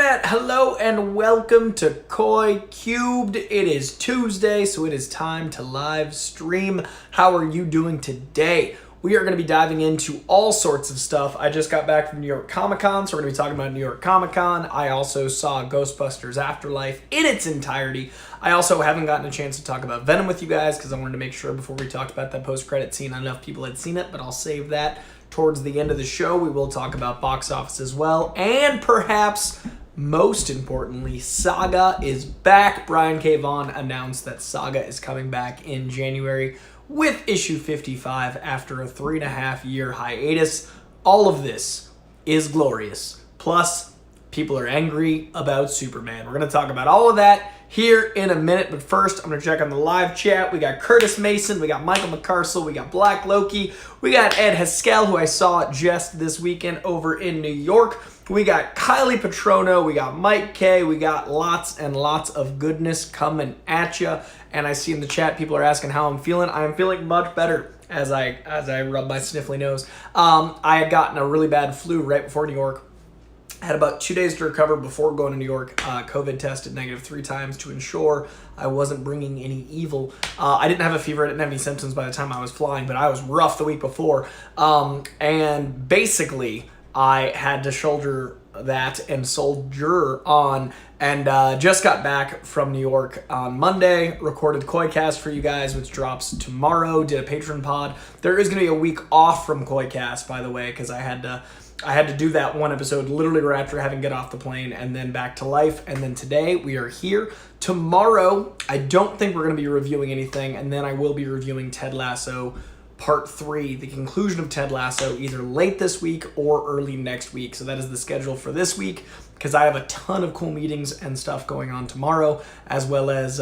internet, hello and welcome to Coy Cubed. It is Tuesday, so it is time to live stream. How are you doing today? We are going to be diving into all sorts of stuff. I just got back from New York Comic Con, so we're going to be talking about New York Comic Con. I also saw Ghostbusters Afterlife in its entirety. I also haven't gotten a chance to talk about Venom with you guys because I wanted to make sure before we talked about that post-credit scene enough people had seen it, but I'll save that towards the end of the show. We will talk about box office as well, and perhaps most importantly, Saga is back. Brian K. Vaughan announced that Saga is coming back in January with issue 55 after a 3.5-year hiatus. All of this is glorious. Plus, people are angry about Superman. We're going to talk about all of that here in a minute, but first I'm going to check on the live chat. We got Curtis Mason, we got Michael McCarsell, we got Black Loki, we got Ed Haskell, who I saw just this weekend over in New York. We got Kylie Patrono, we got Mike K, we got lots and lots of goodness coming at you. And I see in the chat people are asking how I'm feeling. I'm feeling much better as I rub my sniffly nose. I had gotten a really bad flu right before New York. I had about 2 days to recover before going to New York. COVID tested negative 3 times to ensure I wasn't bringing any evil. I didn't have a fever. I didn't have any symptoms by the time I was flying, but I was rough the week before. And basically, I had to shoulder that and soldier on, and just got back from New York on Monday, recorded Coycast for you guys, which drops tomorrow, did a patron pod. There is going to be a week off from Coycast, by the way, because I had to do that one episode literally right after having get off the plane and then back to life. And then today we are here. Tomorrow, I don't think we're going to be reviewing anything, and then I will be reviewing Ted Lasso Part 3, the conclusion of Ted Lasso, either late this week or early next week. So that is the schedule for this week, because I have a ton of cool meetings and stuff going on tomorrow, as well as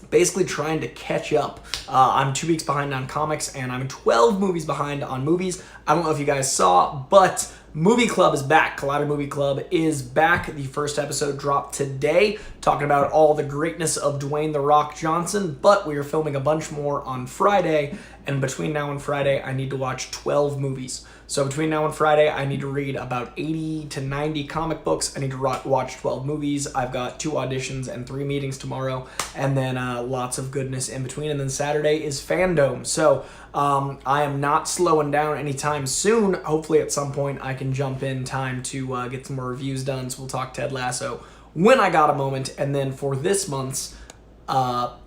basically trying to catch up. I'm 2 weeks behind on comics, and I'm 12 movies behind on movies. I don't know if you guys saw, but Movie Club is back. Collider Movie Club is back. The first episode dropped today, talking about all the greatness of Dwayne "The Rock" Johnson, but we are filming a bunch more on Friday, and between now and Friday, I need to watch 12 movies. So between now and Friday, I need to read about 80 to 90 comic books. I need to watch 12 movies. I've got 2 auditions and 3 meetings tomorrow, and then lots of goodness in between. And then Saturday is Fandom. So I am not slowing down anytime soon. Hopefully at some point I can jump in time to get some more reviews done. So we'll talk Ted Lasso when I got a moment. And then for this month's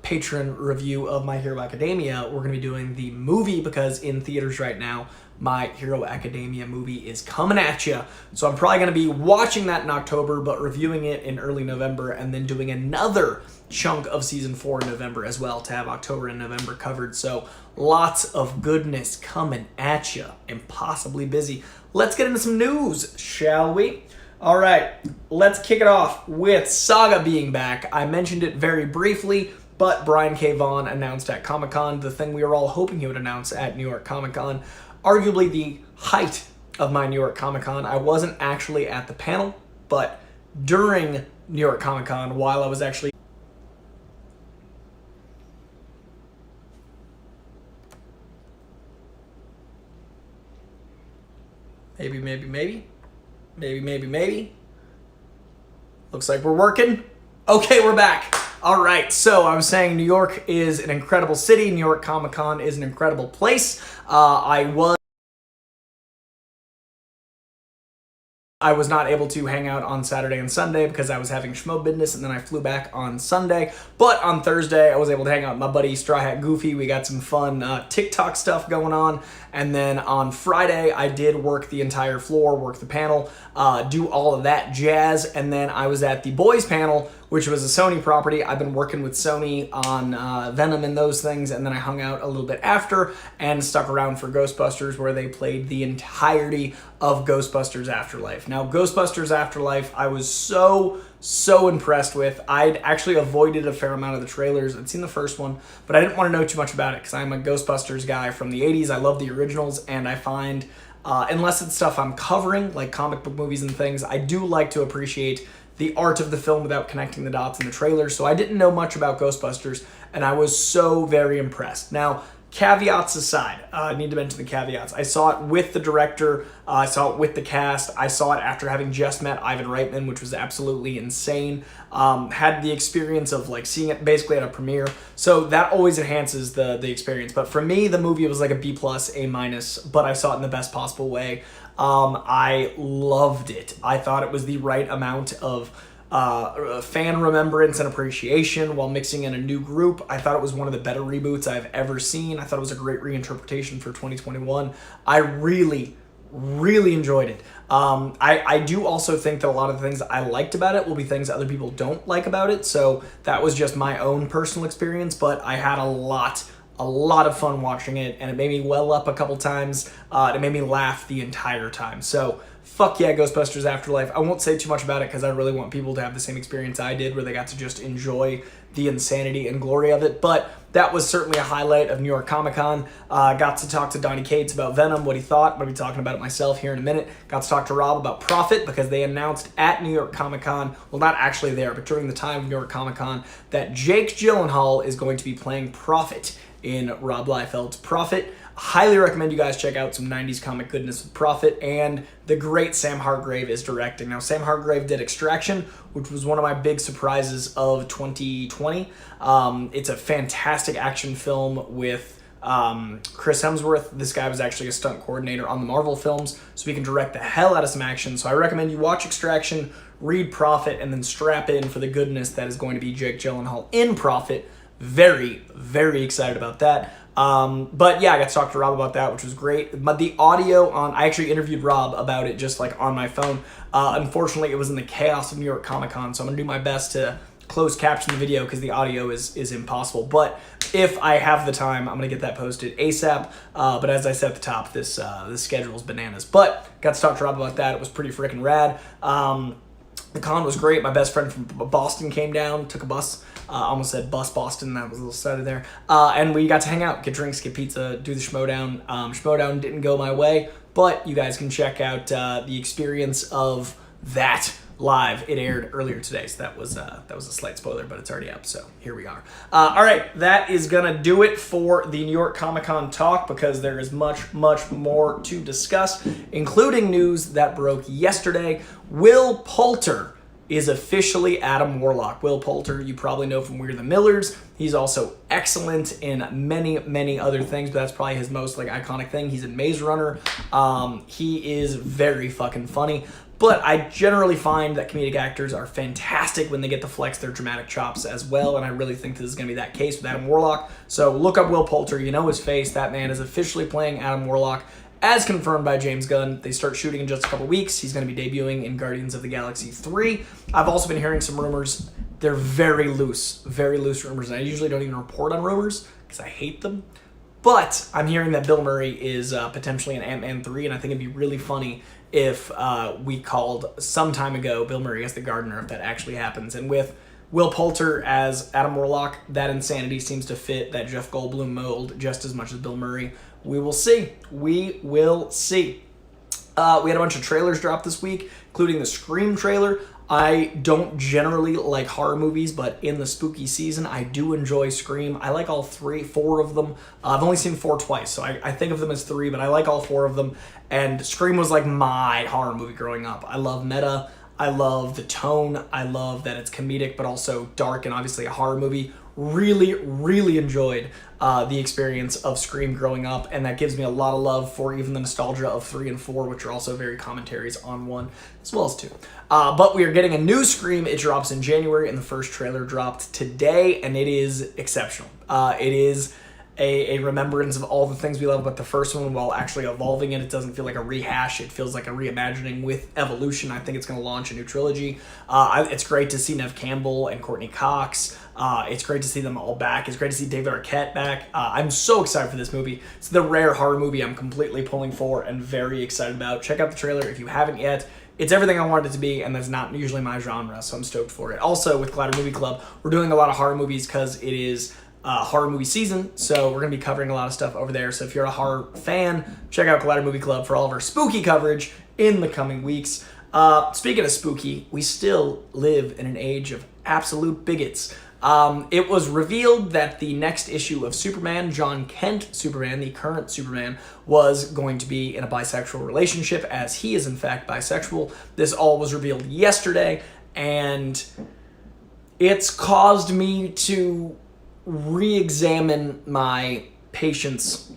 patron review of My Hero Academia, we're going to be doing the movie, because in theaters right now, My Hero Academia movie is coming at you. So I'm probably going to be watching that in October, but reviewing it in early November, and then doing another chunk of season 4 in November as well to have October and November covered. So lots of goodness coming at you. Impossibly busy. Let's get into some news, shall we? All right, let's kick it off with Saga being back. I mentioned it very briefly, but Brian K. Vaughan announced at Comic-Con the thing we were all hoping he would announce at New York Comic-Con, arguably the height of my New York Comic-Con. I wasn't actually at the panel, but during New York Comic-Con, while I was actually Maybe. Looks like we're working. Okay, we're back. All right, so I was saying New York is an incredible city. New York Comic Con is an incredible place. I was not able to hang out on Saturday and Sunday because I was having schmo business, and then I flew back on Sunday. But on Thursday, I was able to hang out with my buddy Straw Hat Goofy. We got some fun TikTok stuff going on. And then on Friday, I did work the entire floor, work the panel, do all of that jazz. And then I was at the boys panel, which was a Sony property. I've been working with Sony on Venom and those things. And then I hung out a little bit after and stuck around for Ghostbusters, where they played the entirety of Ghostbusters Afterlife. Now, Ghostbusters Afterlife, I was so impressed with. I'd actually avoided a fair amount of the trailers. I'd seen the first one, but I didn't want to know too much about it because I'm a Ghostbusters guy from the 80s. I love the originals, and I find, unless it's stuff I'm covering, like comic book movies and things, I do like to appreciate the art of the film without connecting the dots in the trailers. So I didn't know much about Ghostbusters, and I was so very impressed. Now, caveats aside, I need to mention the caveats. I saw it with the director. I saw it with the cast. I saw it after having just met Ivan Reitman, which was absolutely insane. Had the experience of like seeing it basically at a premiere. So that always enhances the experience. But for me, the movie was like a B+, A-, but I saw it in the best possible way. I loved it. I thought it was the right amount of fan remembrance and appreciation while mixing in a new group. I thought it was one of the better reboots I've ever seen. I thought it was a great reinterpretation for 2021. I really enjoyed it. I do also think that a lot of the things I liked about it will be things other people don't like about it. So that was just my own personal experience, but I had a lot of fun watching it, and it made me well up a couple times. It made me laugh the entire time. So fuck yeah, Ghostbusters Afterlife. I won't say too much about it because I really want people to have the same experience I did where they got to just enjoy the insanity and glory of it. But that was certainly a highlight of New York Comic Con. Got to talk to Donnie Cates about Venom, what he thought. I'm going to be talking about it myself here in a minute. Got to talk to Rob about Prophet because they announced at New York Comic Con, well, not actually there, but during the time of New York Comic Con, that Jake Gyllenhaal is going to be playing Prophet in Rob Liefeld's Prophet. Highly recommend you guys check out some 90s comic goodness with Prophet, and the great Sam Hargrave is directing. Now, Sam Hargrave did Extraction, which was one of my big surprises of 2020. It's a fantastic action film with Chris Hemsworth. This guy was actually a stunt coordinator on the Marvel films, so he can direct the hell out of some action. So I recommend you watch Extraction, read Prophet, and then strap in for the goodness that is going to be Jake Gyllenhaal in Prophet. Very excited about that. But yeah, I got to talk to Rob about that, which was great. But the audio I actually interviewed Rob about it just like on my phone. Unfortunately, it was in the chaos of New York Comic Con, so I'm gonna do my best to close caption the video because the audio is impossible. But if I have the time, I'm gonna get that posted ASAP. But as I said at the top, this schedule is bananas. But got to talk to Rob about that. It was pretty freaking rad. The con was great. My best friend from Boston came down, took a bus. Almost said bus Boston. That was a little stutter there. And we got to hang out, get drinks, get pizza, do the Schmodown. Schmodown didn't go my way, but you guys can check out the experience of that live. It aired earlier today, so that was a slight spoiler, but it's already up, so here we are. All right, that is gonna do it for the New York Comic Con talk because there is much more to discuss, including news that broke yesterday. Will Poulter is officially Adam Warlock. Will Poulter, you probably know from We're the Millers. He's also excellent in many other things, but that's probably his most like iconic thing. He's in Maze Runner. He is very fucking funny. But I generally find that comedic actors are fantastic when they get to flex their dramatic chops as well, and I really think this is going to be that case with Adam Warlock. So look up Will Poulter. You know his face. That man is officially playing Adam Warlock, as confirmed by James Gunn. They start shooting in just a couple weeks. He's going to be debuting in Guardians of the Galaxy 3. I've also been hearing some rumors. They're very loose rumors, and I usually don't even report on rumors because I hate them. But I'm hearing that Bill Murray is potentially in Ant-Man 3, and I think it'd be really funny if we called some time ago Bill Murray as the gardener, if that actually happens. And with Will Poulter as Adam Warlock, that insanity seems to fit that Jeff Goldblum mold just as much as Bill Murray. We will see. We will see. We had a bunch of trailers drop this week, including the Scream trailer. I don't generally like horror movies, but in the spooky season, I do enjoy Scream. I like all four of them. I've only seen 4 twice, so I think of them as 3, but I like all 4 of them. And Scream was like my horror movie growing up. I love meta. I love the tone. I love that it's comedic, but also dark and obviously a horror movie. Really enjoyed the experience of Scream growing up, and that gives me a lot of love for even the nostalgia of 3 and 4, which are also very commentaries on 1 as well as 2. But we are getting a new Scream. It drops in January, and the first trailer dropped today, and it is exceptional. It is a remembrance of all the things we love about the first one while actually evolving it. It doesn't feel like a rehash. It feels like a reimagining with evolution. I think it's going to launch a new trilogy. It's great to see Neve Campbell and Courtney Cox. It's great to see them all back. It's great to see David Arquette back. I'm so excited for this movie. It's the rare horror movie I'm completely pulling for and very excited about. Check out the trailer if you haven't yet. It's everything I wanted it to be, and that's not usually my genre, so I'm stoked for it. Also, with Collider Movie Club, we're doing a lot of horror movies because it is horror movie season, so we're going to be covering a lot of stuff over there. So if you're a horror fan, check out Collider Movie Club for all of our spooky coverage in the coming weeks. Speaking of spooky, we still live in an age of absolute bigots. It was revealed that the next issue of Superman, John Kent Superman, the current Superman, was going to be in a bisexual relationship, as he is in fact bisexual. This all was revealed yesterday, and it's caused me to re-examine my patience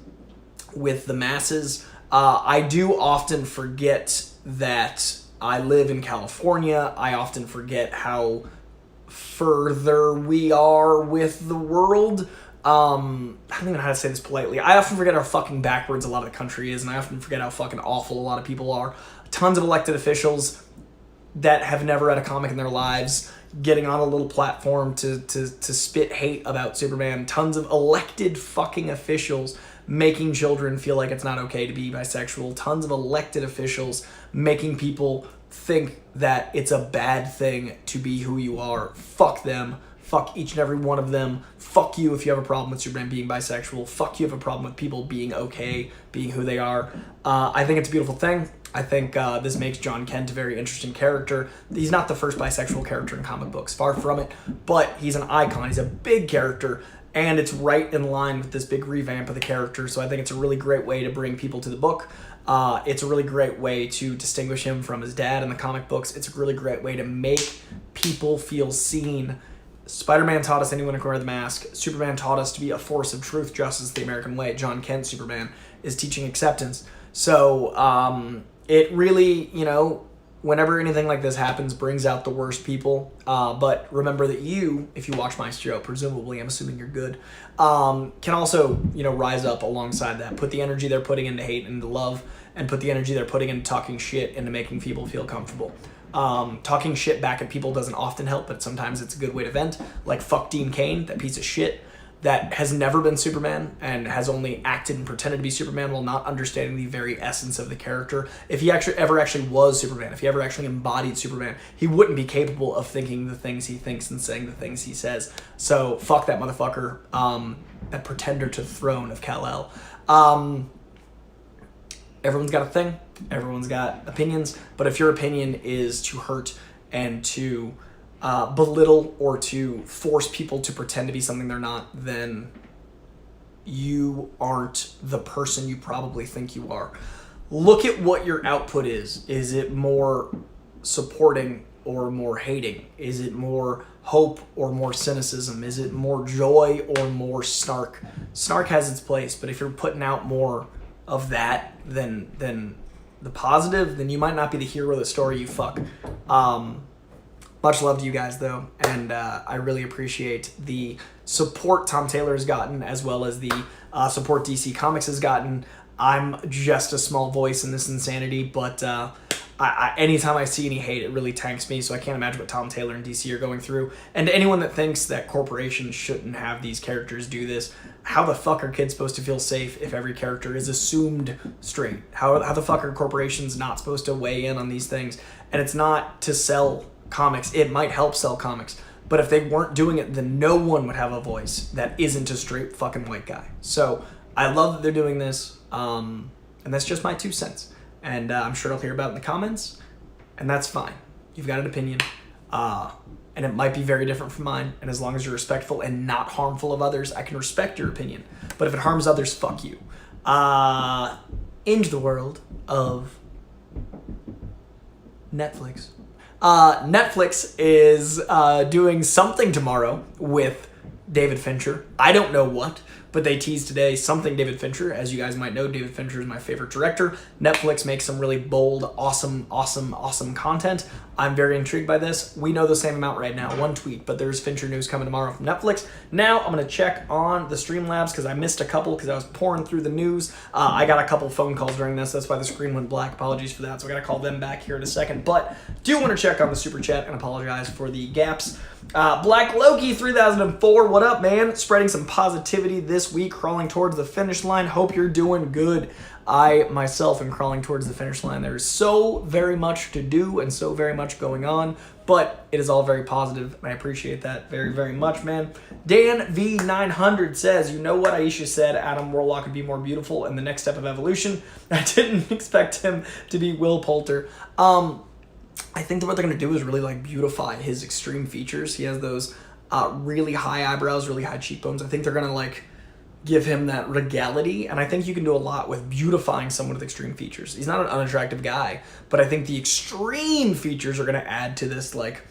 with the masses. I do often forget that I live in California. I often forget how further we are with the world. I don't even know how to say this politely. I often forget how fucking backwards a lot of the country is, and I often forget how fucking awful a lot of people are. Tons of elected officials that have never read a comic in their lives getting on a little platform to spit hate about Superman. Tons of elected fucking officials making children feel like it's not okay to be bisexual. Tons of elected officials making people think that it's a bad thing to be who you are. Fuck them. Fuck each and every one of them. Fuck you if you have a problem with Superman being bisexual. Fuck you if you have a problem with people being okay, being who they are. I think it's a beautiful thing. I think this makes John Kent a very interesting character. He's not the first bisexual character in comic books, far from it, but he's an icon. He's a big character, and it's right in line with this big revamp of the character, so I think it's a really great way to bring people to the book. It's a really great way to distinguish him from his dad in the comic books. It's a really great way to make people feel seen. Spider-Man taught us anyone can wear the mask. Superman taught us to be a force of truth, justice, the American way. John Kent Superman is teaching acceptance. So it really, whenever anything like this happens, brings out the worst people. But remember that you, if you watch my show, presumably, I'm assuming you're good, can also, rise up alongside that. Put the energy they're putting into hate and into love, and put the energy they're putting into talking shit into making people feel comfortable. Talking shit back at people doesn't often help, but sometimes it's a good way to vent. Like, fuck Dean Cain, that piece of shit that has never been Superman and has only acted and pretended to be Superman while not understanding the very essence of the character. If he ever actually was Superman, if he ever actually embodied Superman, he wouldn't be capable of thinking the things he thinks and saying the things he says. So fuck that motherfucker, that pretender to the throne of Kal-El. Everyone's got a thing. Everyone's got opinions. But if your opinion is to hurt and to belittle or to force people to pretend to be something they're not, then you aren't the person you probably think you are. Look at what your output is. Is it more supporting or more hating? Is it more hope or more cynicism? Is it more joy or more snark? Snark has its place, but if you're putting out more of that than the positive, then you might not be the hero of the story, you fuck. Much love to you guys, though, and I really appreciate the support Tom Taylor has gotten, as well as the support DC Comics has gotten. I'm just a small voice in this insanity, but anytime I see any hate, it really tanks me, so I can't imagine what Tom Taylor and DC are going through. And to anyone that thinks that corporations shouldn't have these characters do this, how the fuck are kids supposed to feel safe if every character is assumed straight? How the fuck are corporations not supposed to weigh in on these things? And it's not to sell comics. It might help sell comics, but if they weren't doing it, then no one would have a voice that isn't a straight fucking white guy. So I love that they're doing this, and that's just my 2 cents. And I'm sure I'll hear about it in the comments, and that's fine. You've got an opinion, and it might be very different from mine, and as long as you're respectful and not harmful of others, I can respect your opinion. But if it harms others, fuck you. Into the world of Netflix. Netflix is doing something tomorrow with David Fincher. I don't know what, but they teased today something David Fincher. As you guys might know, David Fincher is my favorite director. Netflix makes some really bold, awesome content. I'm very intrigued by this. We know the same amount right now, 1 tweet, but there's Fincher news coming tomorrow from Netflix. Now I'm going to check on the Streamlabs because I missed a couple because I was pouring through the news. I got a couple phone calls during this. That's why the screen went black. Apologies for that. So I got to call them back here in a second. But do want to check on the Super Chat and apologize for the gaps. Black Loki 3004, what up, man? Spreading some positivity this week, crawling towards the finish line. Hope you're doing good. I myself am crawling towards the finish line. There's so very much to do and so very much going on, but it is all very positive, and I appreciate that very, very much, man. Dan V900 says, you know what Aisha said, Adam Warlock would be more beautiful in the next step of evolution. I didn't expect him to be Will Poulter. I think that what they're going to do is really beautify his extreme features. He has those really high eyebrows, really high cheekbones. I think they're gonna like give him that regality, and I think you can do a lot with beautifying someone with extreme features. He's not an unattractive guy, but I think the extreme features are gonna add to this. Like,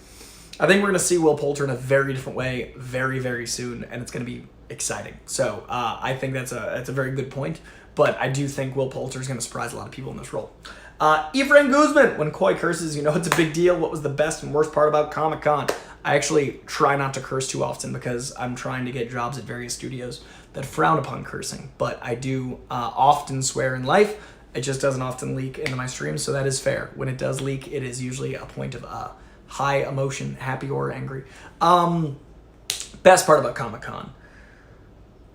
I think we're gonna see Will Poulter in a very different way very, very soon, and it's gonna be exciting. So I think that's a very good point, but I do think Will Poulter is gonna surprise a lot of people in this role. Efrain Guzman, when Coy curses, you know it's a big deal. What was the best and worst part about Comic-Con? I actually try not to curse too often because I'm trying to get jobs at various studios that frown upon cursing, but I do often swear in life. It just doesn't often leak into my streams, so that is fair. When it does leak, it is usually a point of high emotion, happy or angry. Best part about Comic-Con.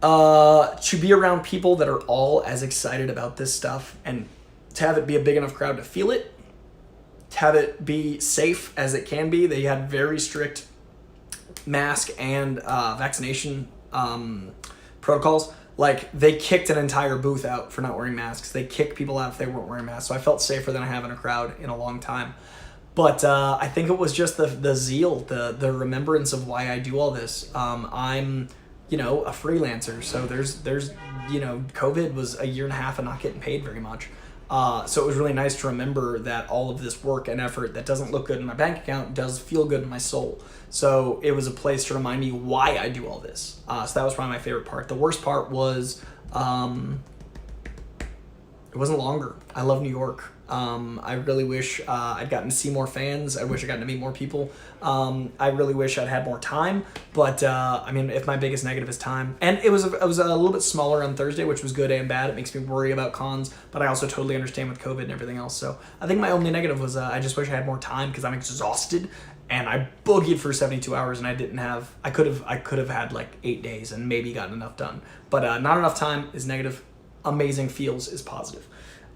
To be around people that are all as excited about this stuff, and to have it be a big enough crowd to feel it, to have it be safe as it can be. They had very strict mask and vaccination protocols. Like, they kicked an entire booth out for not wearing masks. They kicked people out if they weren't wearing masks. So I felt safer than I have in a crowd in a long time. But I think it was just the zeal, the remembrance of why I do all this. I'm, a freelancer. So there's COVID was a year and a half of not getting paid very much. So it was really nice to remember that all of this work and effort that doesn't look good in my bank account does feel good in my soul. So it was a place to remind me why I do all this. So that was probably my favorite part. The worst part was it wasn't longer. I love New York. I really wish I'd gotten to see more fans. I wish I'd gotten to meet more people. I really wish I'd had more time. But, if my biggest negative is time. And it was a little bit smaller on Thursday, which was good and bad. It makes me worry about cons. But I also totally understand with COVID and everything else. So I think my only negative was I just wish I had more time because I'm exhausted. And I boogied for 72 hours and I could have had like 8 days and maybe gotten enough done. But not enough time is negative. Amazing feels is positive.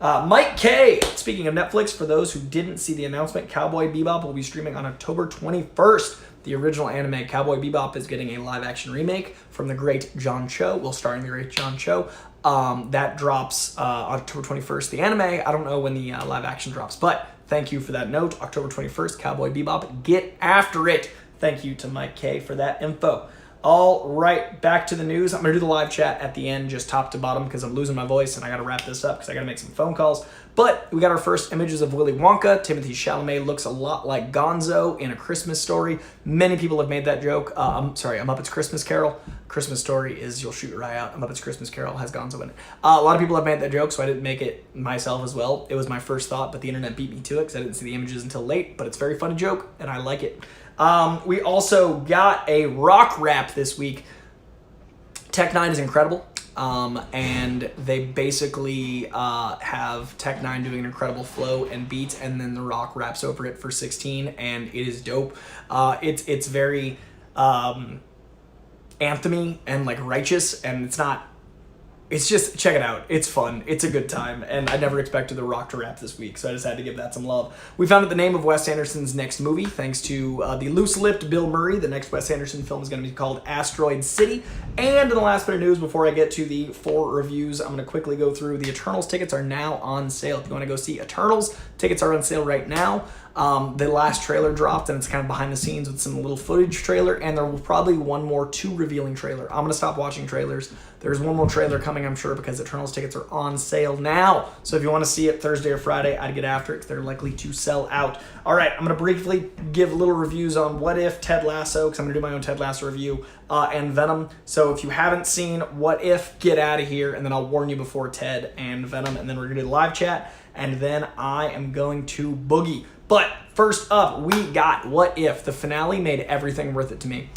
Mike K. Speaking of Netflix, for those who didn't see the announcement, Cowboy Bebop will be streaming on October 21st. The original anime Cowboy Bebop is getting a live-action remake from the great John Cho, starring the great John Cho. That drops October 21st. The anime, I don't know when the live-action drops, but thank you for that note. October 21st, Cowboy Bebop. Get after it. Thank you to Mike K. for that info. All right, back to the news. I'm going to do the live chat at the end, just top to bottom, because I'm losing my voice, and I got to wrap this up because I got to make some phone calls. But we got our first images of Willy Wonka. Timothy Chalamet looks a lot like Gonzo in A Christmas Story. Many people have made that joke. A Muppet's Christmas Carol. Christmas Story is You'll Shoot Your Eye Out. A Muppet's Christmas Carol has Gonzo in it. A lot of people have made that joke, so I didn't make it myself as well. It was my first thought, but the internet beat me to it because I didn't see the images until late. But it's a very funny joke, and I like it. We also got a rock rap this week. Tech Nine is incredible, and they basically have Tech Nine doing an incredible flow and beat, and then The Rock raps over it for 16, and it is dope. It's very anthemy and like righteous, and it's just, check it out. It's fun. It's a good time. And I never expected The Rock to rap this week, so I just had to give that some love. We found out the name of Wes Anderson's next movie, thanks to the loose-lipped Bill Murray. The next Wes Anderson film is going to be called Asteroid City. And in the last bit of news, before I get to the 4 reviews, I'm going to quickly go through the Eternals tickets are now on sale. If you want to go see Eternals, tickets are on sale right now. The last trailer dropped, and it's kind of behind the scenes with some little footage trailer, and there will probably one more too revealing trailer. I'm going to stop watching trailers. There's one more trailer coming, I'm sure, because Eternals tickets are on sale now. So if you want to see it Thursday or Friday, I'd get after it because they're likely to sell out. All right, I'm going to briefly give little reviews on What If, Ted Lasso, because I'm going to do my own Ted Lasso review, and Venom. So if you haven't seen What If, get out of here, and then I'll warn you before Ted and Venom, and then we're going to do the live chat, and then I am going to boogie. But first up, we got What If. The finale made everything worth it to me.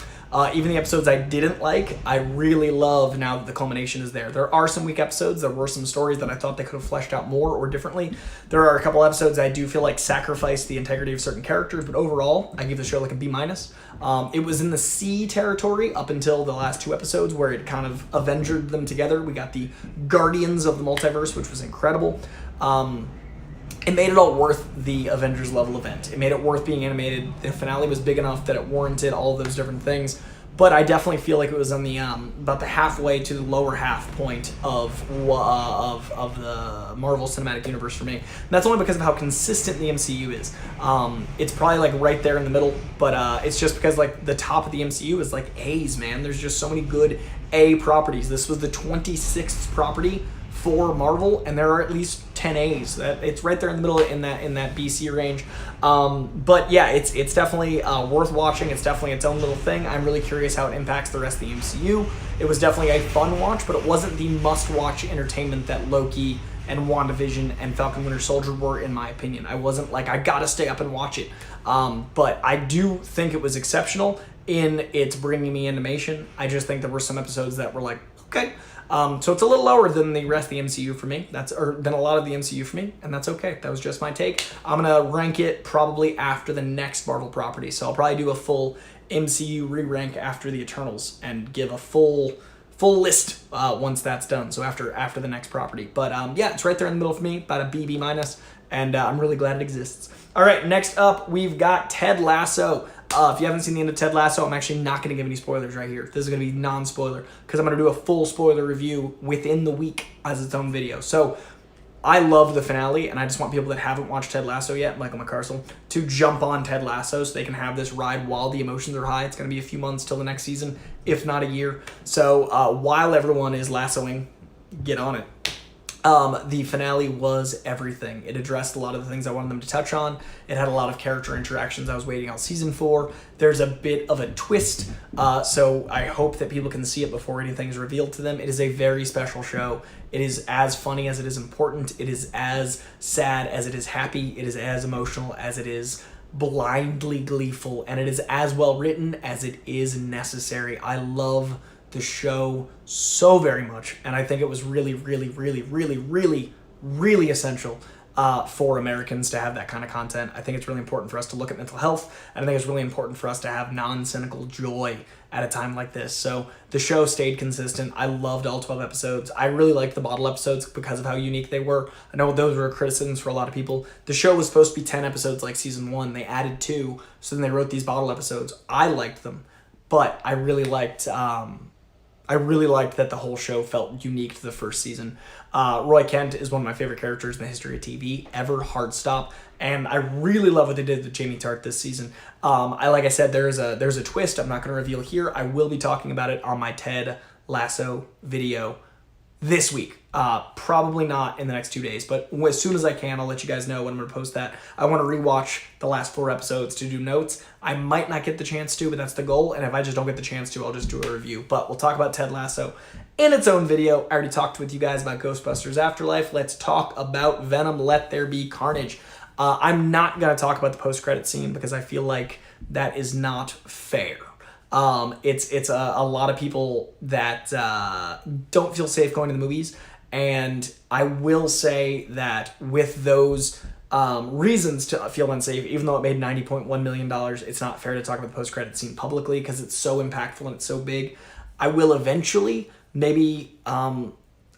Even the episodes I didn't like, I really love now that the culmination is there. There are some weak episodes. There were some stories that I thought they could have fleshed out more or differently. There are a couple episodes I do feel like sacrificed the integrity of certain characters, but overall, I give the show like a B-. It was in the C territory up until the last 2 episodes where it kind of avengered them together. We got the Guardians of the Multiverse, which was incredible. It made it all worth the Avengers level event. It made it worth being animated. The finale was big enough that it warranted all of those different things. but I definitely feel like it was on the about the halfway to the lower half point of the Marvel Cinematic Universe for me. And that's only because of how consistent the MCU is. It's probably like right there in the middle, but it's just because like the top of the MCU is like A's, man. There's just so many good A properties. This was the 26th property for Marvel, and there are at least 10 A's. It's right there in the middle in that BC range. But yeah, it's definitely worth watching. It's definitely its own little thing. I'm really curious how it impacts the rest of the MCU. It was definitely a fun watch, but it wasn't the must-watch entertainment that Loki and WandaVision and Falcon Winter Soldier were, in my opinion. I wasn't like, I gotta stay up and watch it. But I do think it was exceptional in its bringing me animation. I just think there were some episodes that were like, okay. So it's a little lower than the rest of the MCU for me. Than a lot of the MCU for me, and that's okay. That was just my take. I'm gonna rank it probably after the next Marvel property. So I'll probably do a full MCU re-rank after the Eternals and give a full list once that's done. So after the next property. But yeah, it's right there in the middle for me, about a B minus, and I'm really glad it exists. All right, next up we've got Ted Lasso. If you haven't seen the end of Ted Lasso, I'm actually not going to give any spoilers right here. This is going to be non-spoiler because I'm going to do a full spoiler review within the week as its own video. So I love the finale, and I just want people that haven't watched Ted Lasso yet, Michael McCarcel, to jump on Ted Lasso so they can have this ride while the emotions are high. It's going to be a few months till the next season, if not a year. So while everyone is lassoing, get on it. The finale was everything. It addressed a lot of the things I wanted them to touch on. It had a lot of character interactions I was waiting on season 4. There's a bit of a twist, so I hope that people can see it before anything's revealed to them. It is a very special show. It is as funny as it is important. It is as sad as it is happy. It is as emotional as it is blindly gleeful, and it is as well written as it is necessary. I love the show so very much, and I think it was really, really, really, really, really, really essential for Americans to have that kind of content. I think it's really important for us to look at mental health, and I think it's really important for us to have non-cynical joy at a time like this. So the show stayed consistent. I loved all 12 episodes. I really liked the bottle episodes because of how unique they were. I know those were criticisms for a lot of people. The show was supposed to be 10 episodes like season 1. They added 2, so then they wrote these bottle episodes. I liked them, but I really liked that the whole show felt unique to the first season. Roy Kent is one of my favorite characters in the history of TV ever, hard stop, and I really love what they did with Jamie Tart this season. Like I said, there's a twist I'm not going to reveal here. I will be talking about it on my Ted Lasso video this week. Probably not in the next 2 days, but as soon as I can, I'll let you guys know when I'm going to post that. I want to rewatch the last 4 episodes to do notes. I might not get the chance to, but that's the goal, and if I just don't get the chance to, I'll just do a review. But we'll talk about Ted Lasso in its own video. I already talked with you guys about Ghostbusters Afterlife. Let's talk about Venom, Let There Be Carnage. I'm not going to talk about the post-credit scene because I feel like that is not fair. It's a lot of people that don't feel safe going to the movies, and I will say that with those reasons to feel unsafe, even though it made $90.1 million, it's not fair to talk about the post-credit scene publicly because it's so impactful and it's so big. I will eventually, maybe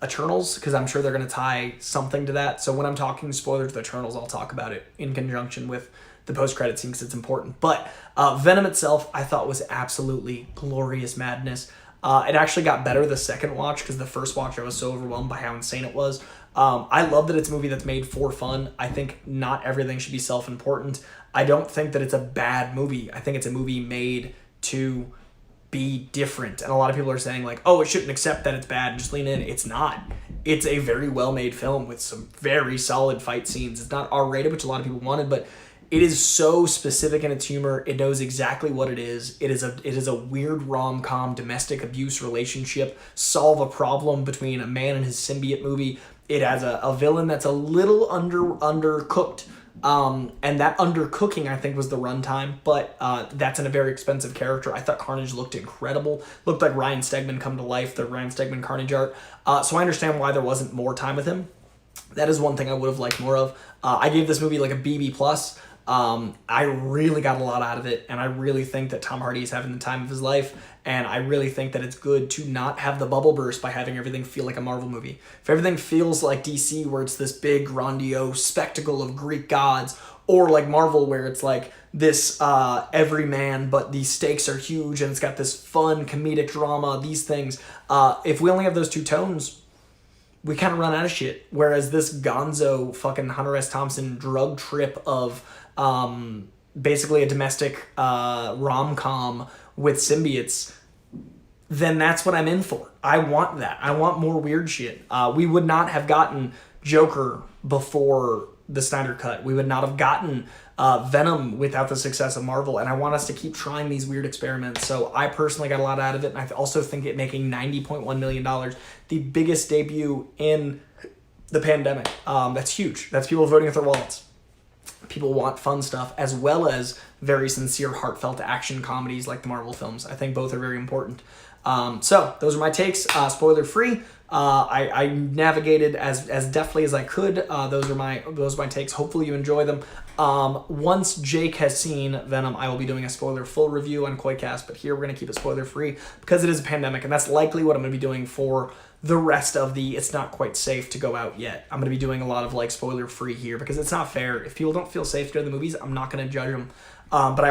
Eternals, because I'm sure they're going to tie something to that. So when I'm talking spoilers to Eternals, I'll talk about it in conjunction with the post-credit scene because it's important. But Venom itself, I thought was absolutely glorious madness. It actually got better the second watch because the first watch I was so overwhelmed by how insane it was. I love that it's a movie that's made for fun. I think not everything should be self-important. I don't think that it's a bad movie. I think it's a movie made to be different. And a lot of people are saying like, oh, it shouldn't accept that it's bad and just lean in. It's not. It's a very well-made film with some very solid fight scenes. It's not R-rated, which a lot of people wanted, but it is so specific in its humor. It knows exactly what it is. It is a weird rom-com domestic abuse relationship, solve a problem between a man and his symbiote movie. It has a villain that's a little undercooked. And that undercooking, I think, was the runtime, but that's in a very expensive character. I thought Carnage looked incredible. Looked like Ryan Stegman come to life, the Ryan Stegman Carnage art. So I understand why there wasn't more time with him. That is one thing I would have liked more of. I gave this movie like a BB+. I really got a lot out of it, and I really think that Tom Hardy is having the time of his life, and I really think that it's good to not have the bubble burst by having everything feel like a Marvel movie. If everything feels like DC, where it's this big, grandiose spectacle of Greek gods, or like Marvel where it's like this everyman, but the stakes are huge and it's got this fun comedic drama, these things. If we only have those two tones, we kind of run out of shit. Whereas this gonzo fucking Hunter S. Thompson drug trip of basically a domestic rom-com with symbiotes, then that's what I'm in for. I want that. I want more weird shit. We would not have gotten Joker before the Snyder Cut. We would not have gotten Venom without the success of Marvel, and I want us to keep trying these weird experiments. So I personally got a lot out of it, and I also think it making $90.1 million, the biggest debut in the pandemic. That's huge. That's people voting with their wallets. People want fun stuff as well as very sincere, heartfelt action comedies like the Marvel films. I think both are very important. So those are my takes, spoiler free. I navigated as deftly as I could. Those are my takes. Hopefully you enjoy them. Once Jake has seen Venom, I will be doing a spoiler full review on Coycast, but here we're going to keep it spoiler free because it is a pandemic, and that's likely what I'm going to be doing for the rest of the it's not quite safe to go out yet. I'm going to be doing a lot of like spoiler free here because it's not fair. If people don't feel safe to go to the movies, I'm not going to judge them. But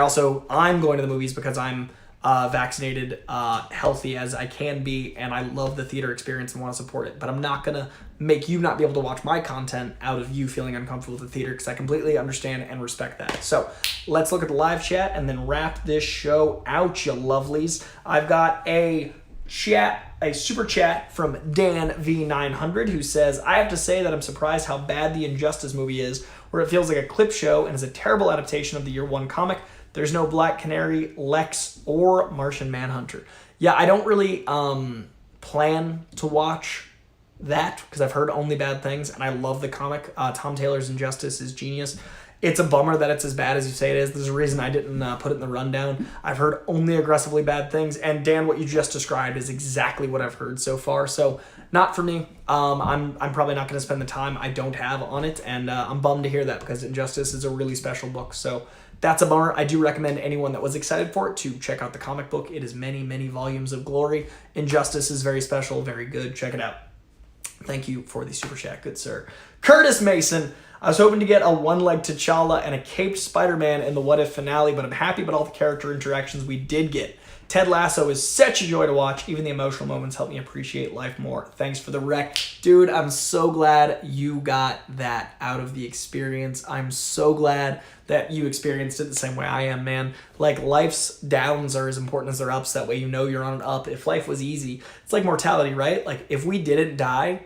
I'm going to the movies because I'm vaccinated, healthy as I can be, and I love the theater experience and want to support it. But I'm not going to make you not be able to watch my content out of you feeling uncomfortable with the theater because I completely understand and respect that. So let's look at the live chat and then wrap this show out, you lovelies. I've got a super chat from Dan V900 who says, I have to say that I'm surprised how bad the Injustice movie is, where it feels like a clip show and is a terrible adaptation of the Year One comic. There's no Black Canary, Lex, or Martian Manhunter. Yeah, I don't really plan to watch that because I've heard only bad things, and I love the comic. Tom Taylor's Injustice is genius. It's a bummer that it's as bad as you say it is. There's a reason I didn't put it in the rundown. I've heard only aggressively bad things, and Dan, what you just described is exactly what I've heard so far. So not for me. I'm probably not going to spend the time I don't have on it, and I'm bummed to hear that because Injustice is a really special book. So that's a bummer. I do recommend anyone that was excited for it to check out the comic book. It is many, many volumes of glory. Injustice is very special, very good. Check it out. Thank you for the super chat, good sir. Curtis Mason. I was hoping to get a one-legged T'Challa and a caped Spider-Man in the What If finale, but I'm happy about all the character interactions we did get. Ted Lasso is such a joy to watch. Even the emotional moments help me appreciate life more. Thanks for the rec. Dude, I'm so glad you got that out of the experience. I'm so glad that you experienced it the same way I am, man. Like, life's downs are as important as their ups. That way you know you're on an up. If life was easy, it's like mortality, right? Like, if we didn't die,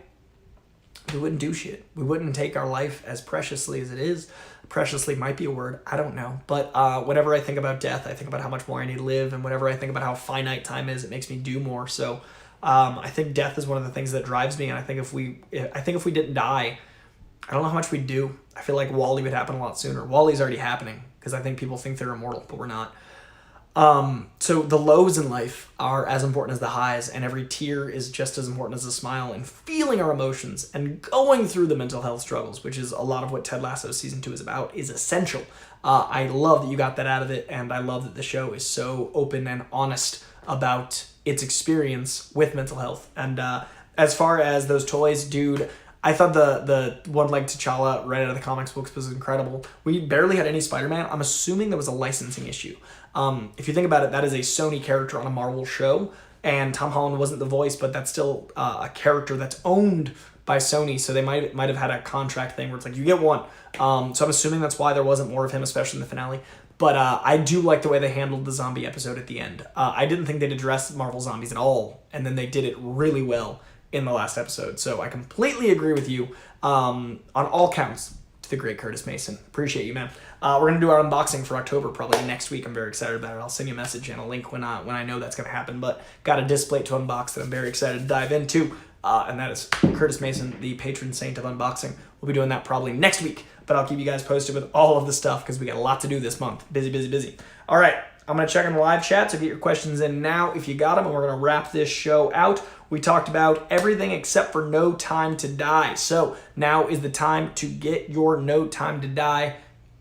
we wouldn't do shit. We wouldn't take our life as preciously as it is. Preciously might be a word. I don't know. But whenever I think about death, I think about how much more I need to live. And whenever I think about how finite time is, it makes me do more. So I think death is one of the things that drives me. And I think if we didn't die, I don't know how much we'd do. I feel like Wall-E would happen a lot sooner. Wall-E's already happening because I think people think they're immortal, but we're not. So the lows in life are as important as the highs, and every tear is just as important as a smile, and feeling our emotions and going through the mental health struggles, which is a lot of what Ted Lasso season 2 is about, is essential. I love that you got that out of it, and I love that the show is so open and honest about its experience with mental health. And as far as those toys, dude, I thought the one-legged T'Challa right out of the comics books was incredible. We barely had any Spider-Man. I'm assuming there was a licensing issue. If you think about it, that is a Sony character on a Marvel show, and Tom Holland wasn't the voice, but that's still a character that's owned by Sony, so they might have had a contract thing where it's like, you get one. So I'm assuming that's why there wasn't more of him, especially in the finale. But I do like the way they handled the zombie episode at the end. I didn't think they'd address Marvel zombies at all, and then they did it really well in the last episode. So I completely agree with you on all counts. To the great Curtis Mason. Appreciate you, man. We're going to do our unboxing for October probably next week. I'm very excited about it. I'll send you a message and a link when I know that's going to happen. But got a display to unbox that I'm very excited to dive into. And that is Curtis Mason, the patron saint of unboxing. We'll be doing that probably next week. But I'll keep you guys posted with all of the stuff because we got a lot to do this month. Busy. All right. I'm going to check in the live chat, so get your questions in now if you got them, and we're going to wrap this show out. We talked about everything except for No Time to Die. So now is the time to get your No Time to Die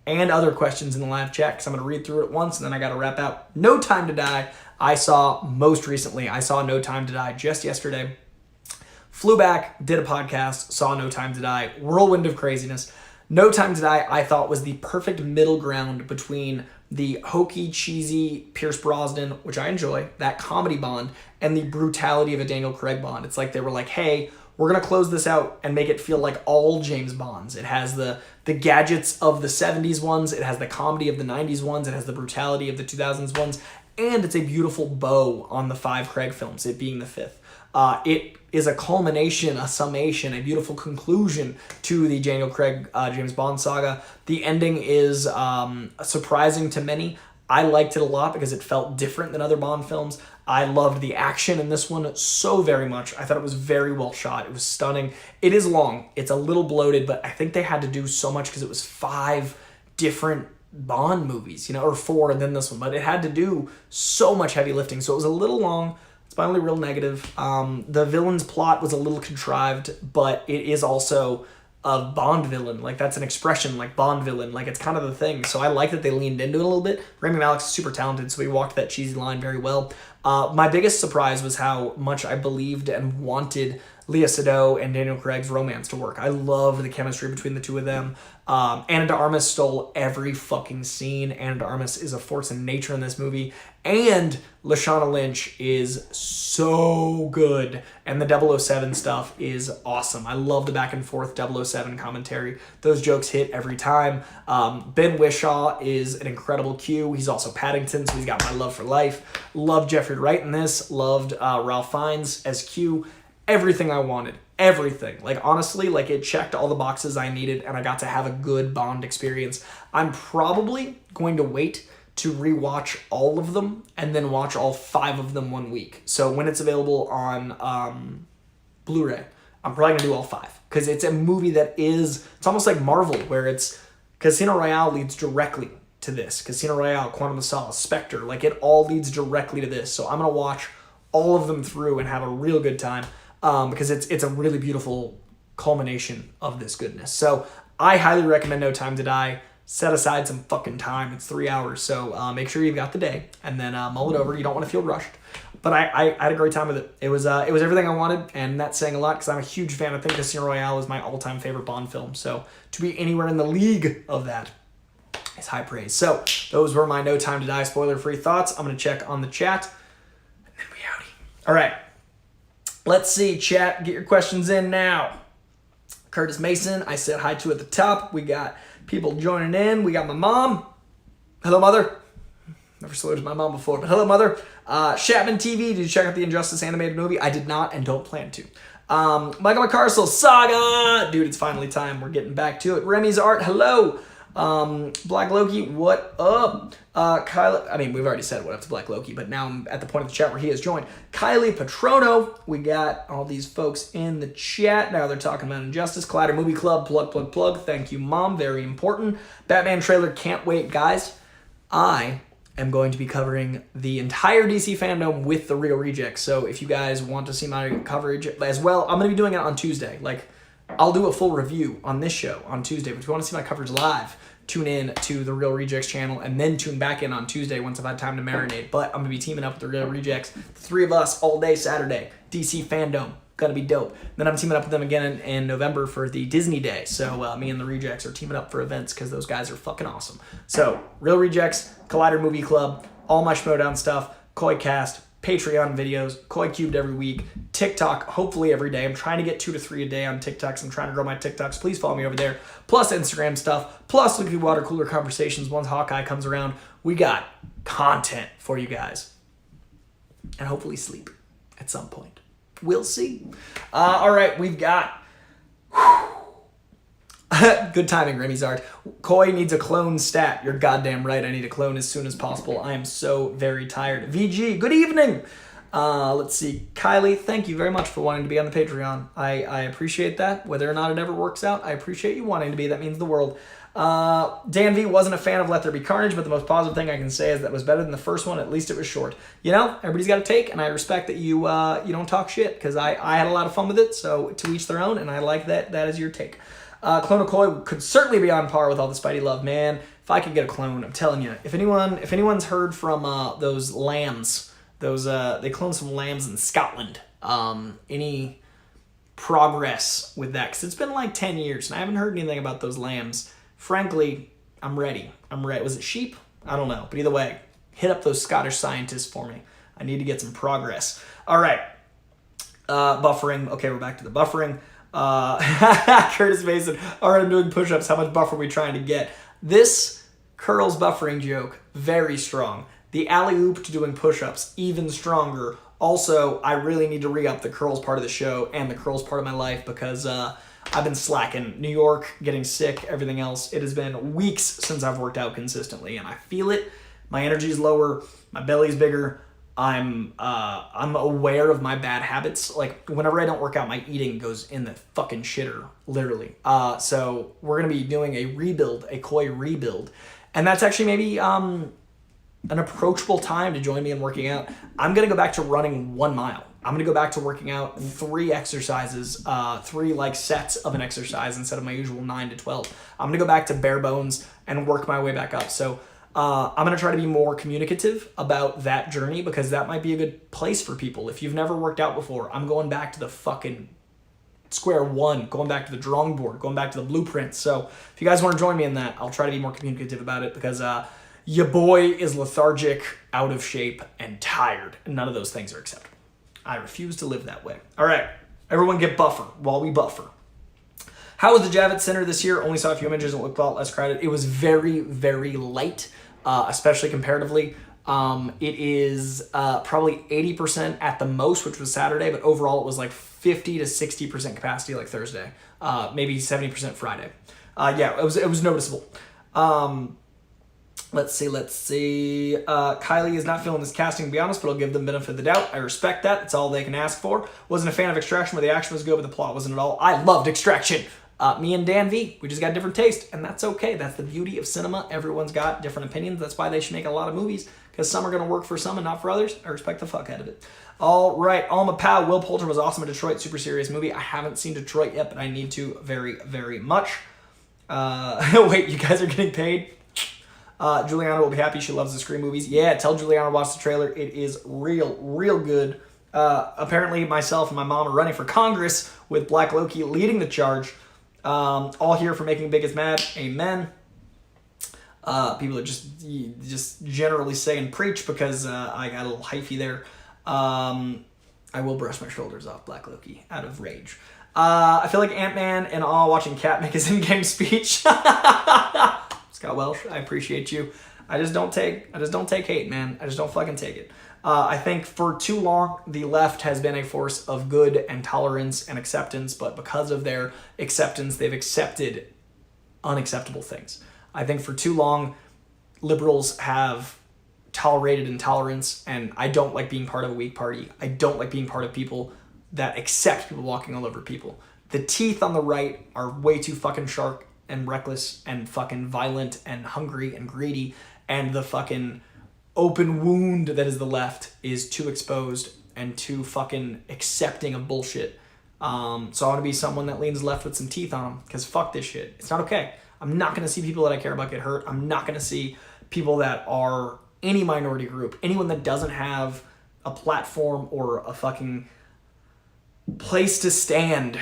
and other questions in the live chat, because I'm going to read through it once, and then I got to wrap out. No Time to Die, I saw most recently. I saw No Time to Die just yesterday. Flew back, did a podcast, saw No Time to Die. Whirlwind of craziness. No Time to Die, I thought, was the perfect middle ground between the hokey, cheesy Pierce Brosnan, which I enjoy, that comedy Bond, and the brutality of a Daniel Craig Bond. It's like they were like, hey, we're going to close this out and make it feel like all James Bonds. It has the gadgets of the 70s ones, it has the comedy of the 90s ones, it has the brutality of the 2000s ones, and it's a beautiful bow on the 5 Craig films, it being the 5th. It is a culmination, a summation, a beautiful conclusion to the Daniel Craig James Bond saga. The ending is surprising to many. I liked it a lot because it felt different than other Bond films. I loved the action in this one so very much. I thought it was very well shot. It was stunning. It is long. It's a little bloated, but I think they had to do so much because it was 5 different Bond movies, or 4 and then this one. But it had to do so much heavy lifting, so it was a little long. It's my only real negative. The villain's plot was a little contrived, but it is also a Bond villain. Like, that's an expression, like Bond villain. Like, it's kind of the thing. So I like that they leaned into it a little bit. Rami Malek's super talented, so he walked that cheesy line very well. My biggest surprise was how much I believed and wanted Lea Seydoux and Daniel Craig's romance to work. I loved the chemistry between the two of them. Ana de Armas stole every fucking scene. Ana de Armas is a force in nature in this movie. And Lashana Lynch is so good. And the 007 stuff is awesome. I love the back and forth 007 commentary. Those jokes hit every time. Ben Whishaw is an incredible Q. He's also Paddington, so he's got my love for life. Loved Jeffrey Wright in this. Loved Ralph Fiennes as Q. Everything I wanted. Everything. Like, honestly, like, it checked all the boxes I needed, and I got to have a good Bond experience. I'm probably going to wait to rewatch all of them and then watch all 5 of them one week. So when it's available on Blu-ray, I'm probably going to do all 5. Because it's a movie that it's almost like Marvel, where it's Casino Royale leads directly to this. Casino Royale, Quantum of Solace, Spectre, like, it all leads directly to this. So I'm going to watch all of them through and have a real good time. Because it's a really beautiful culmination of this goodness. So I highly recommend No Time to Die. Set aside some fucking time. It's 3 hours, so make sure you've got the day, and then mull it over. You don't want to feel rushed. But I had a great time with it. It was everything I wanted, and that's saying a lot because I'm a huge fan. I think Casino Royale is my all-time favorite Bond film. So to be anywhere in the league of that is high praise. So those were my No Time to Die spoiler-free thoughts. I'm going to check on the chat, and then we outie. All right. Let's see, chat. Get your questions in now. Curtis Mason, I said hi to at the top. We got people joining in. We got my mom. Hello, Mother. Never saluted my mom before, but hello, Mother. Shatman TV, did you check out the Injustice animated movie? I did not and don't plan to. Michael McCarsell, Saga. Dude, it's finally time. We're getting back to it. Remy's Art, hello. Black Loki, what up? Kylie, we've already said what up to Black Loki, but now I'm at the point of the chat where he has joined. Kylie Patrono, we got all these folks in the chat. Now they're talking about Injustice. Collider Movie Club, plug. Thank you, Mom. Very important. Batman trailer, can't wait. Guys, I am going to be covering the entire DC fandom with the Real Rejects. So if you guys want to see my coverage as well, I'm going to be doing it on Tuesday. I'll do a full review on this show on Tuesday, but if you want to see my coverage live, tune in to the Real Rejects channel and then tune back in on Tuesday once I've had time to marinate. But I'm going to be teaming up with the Real Rejects, the 3 of us all day Saturday. DC fandom, gonna be dope. Then I'm teaming up with them again in November for the Disney Day. So me and the Rejects are teaming up for events because those guys are fucking awesome. So Real Rejects, Collider Movie Club, all my Schmodown stuff, Coycast, Patreon videos, Coy Cubed every week, TikTok hopefully every day. I'm trying to get 2 to 3 a day on TikToks. I'm trying to grow my TikToks. Please follow me over there. Plus Instagram stuff, plus Liquid Water Cooler conversations once Hawkeye comes around. We got content for you guys. And hopefully sleep at some point. We'll see. All right, we've got... Good timing, Remy's Art. Coy needs a clone stat. You're goddamn right. I need a clone as soon as possible. I am so very tired. VG, good evening. Let's see. Kylie, thank you very much for wanting to be on the Patreon. I appreciate that. Whether or not it ever works out, I appreciate you wanting to be. That means the world. Dan V wasn't a fan of Let There Be Carnage, but the most positive thing I can say is that it was better than the first one. At least it was short. You know, everybody's got a take, and I respect that you don't talk shit, because I had a lot of fun with it, so to each their own, and I like that. That is your take. Clone of Coy could certainly be on par with all the Spidey love, man. If I could get a clone, I'm telling you. If anyone's heard from those lambs, they cloned some lambs in Scotland. Any progress with that, because it's been like 10 years and I haven't heard anything about those lambs. Frankly, I'm ready. Was it sheep? I don't know. But either way, hit up those Scottish scientists for me. I need to get some progress. All right. Buffering. Okay, we're back to the buffering. Curtis Mason. All right, I'm doing push-ups. How much buffer are we trying to get? This curls buffering joke, very strong. The alley-oop to doing push-ups, even stronger. Also, I really need to re-up the curls part of the show and the curls part of my life, because I've been slacking. New York, getting sick, everything else. It has been weeks since I've worked out consistently, and I feel it. My energy is lower. My belly's bigger. I'm aware of my bad habits. Like, whenever I don't work out, my eating goes in the fucking shitter, literally. So we're going to be doing a rebuild, a Coy rebuild. And that's actually maybe an approachable time to join me in working out. I'm going to go back to running 1 mile. I'm going to go back to working out 3 exercises, 3 like sets of an exercise instead of my usual 9 to 12. I'm going to go back to bare bones and work my way back up. So I'm going to try to be more communicative about that journey, because that might be a good place for people. If you've never worked out before, I'm going back to the fucking square one, going back to the drawing board, going back to the blueprint. So if you guys want to join me in that, I'll try to be more communicative about it, because your boy is lethargic, out of shape, and tired. And none of those things are acceptable. I refuse to live that way. All right, everyone get buffer while we buffer. How was the Javits Center this year? Only saw a few images and looked a lot less crowded. It was very, very light, especially comparatively. It is probably 80% at the most, which was Saturday, but overall it was like 50 to 60% capacity like Thursday, maybe 70% Friday. Yeah, it was noticeable. Let's see. Kylie is not feeling this casting, to be honest, but I'll give them benefit of the doubt. I respect that. It's all they can ask for. Wasn't a fan of Extraction, where the action was good, but the plot wasn't at all. I loved Extraction. Me and Dan V, we just got different taste, and that's okay. That's the beauty of cinema. Everyone's got different opinions. That's why they should make a lot of movies, because some are going to work for some and not for others. I respect the fuck out of it. All right, Alma Pow. Will Poulter was awesome in Detroit. Super serious movie. I haven't seen Detroit yet, but I need to very, very much. Wait, you guys are getting paid? Juliana will be happy. She loves the Scream movies. Yeah, tell Juliana to watch the trailer. It is real good. Apparently, myself and my mom are running for Congress with Black Loki leading the charge. All here for making Biggest mad. Amen. People are just generally saying preach, because I got a little hyphy there. I will brush my shoulders off Black Loki out of rage. I feel like Ant-Man and all watching Cat make his in-game speech. Scott Welsh, I appreciate you. I just don't take hate, man. I just don't fucking take it. I think for too long, the left has been a force of good and tolerance and acceptance, but because of their acceptance, they've accepted unacceptable things. I think for too long, liberals have tolerated intolerance, and I don't like being part of a weak party. I don't like being part of people that accept people walking all over people. The teeth on the right are way too fucking sharp and reckless and fucking violent and hungry and greedy, and the fucking open wound that is the left is too exposed and too fucking accepting of bullshit. So I want to be someone that leans left with some teeth on them, because fuck this shit. It's not okay. I'm not going to see people that I care about get hurt. I'm not going to see people that are any minority group, anyone that doesn't have a platform or a fucking place to stand.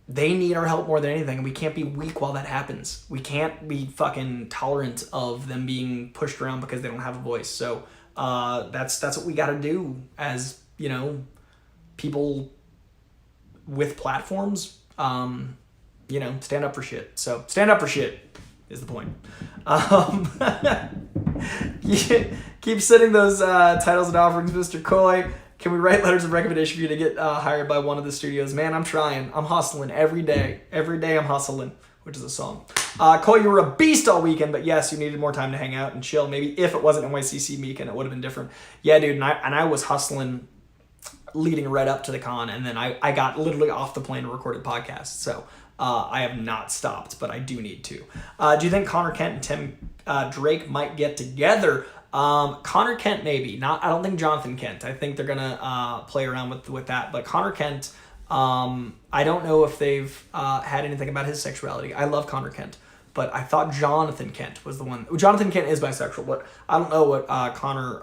They need our help more than anything, and we can't be weak while that happens. We can't be fucking tolerant of them being pushed around because they don't have a voice. So that's what we got to do as, people with platforms. Stand up for shit. So stand up for shit is the point. Keep sending those titles and offerings, Mr. Coy. Can we write letters of recommendation for you to get hired by one of the studios? Man, I'm trying. I'm hustling every day. Every day I'm hustling, which is a song. Coy, you were a beast all weekend, but yes, you needed more time to hang out and chill. Maybe if it wasn't NYCC weekend, it would have been different. Yeah, dude, and I was hustling leading right up to the con, and then I got literally off the plane and recorded podcasts. So I have not stopped, but I do need to. Do you think Connor Kent and Tim Drake might get together? Connor Kent maybe. I don't think Jonathan Kent. I think they're gonna play around with that. But Connor Kent, I don't know if they've had anything about his sexuality. I love Connor Kent, but I thought Jonathan Kent was the one. Jonathan Kent is bisexual, but I don't know what Connor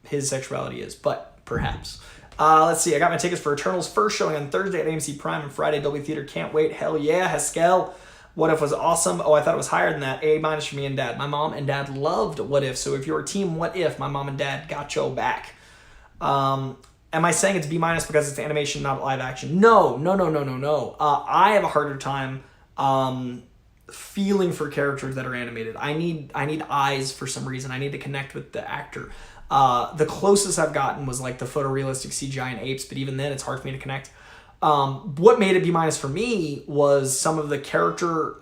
his sexuality is. But perhaps. Let's see. I got my tickets for Eternals first showing on Thursday at AMC Prime and Friday Dolby Theater. Can't wait. Hell yeah, Haskell. What If was awesome. Oh, I thought it was higher than that. A- for me and Dad. My mom and Dad loved What If. So if you're a team What If, my mom and Dad got your back. Am I saying it's B- because it's animation, not live action? No. I have a harder time feeling for characters that are animated. I need eyes for some reason. I need to connect with the actor. The closest I've gotten was like the photorealistic CGI and apes, but even then it's hard for me to connect. What made it B- for me was some of the character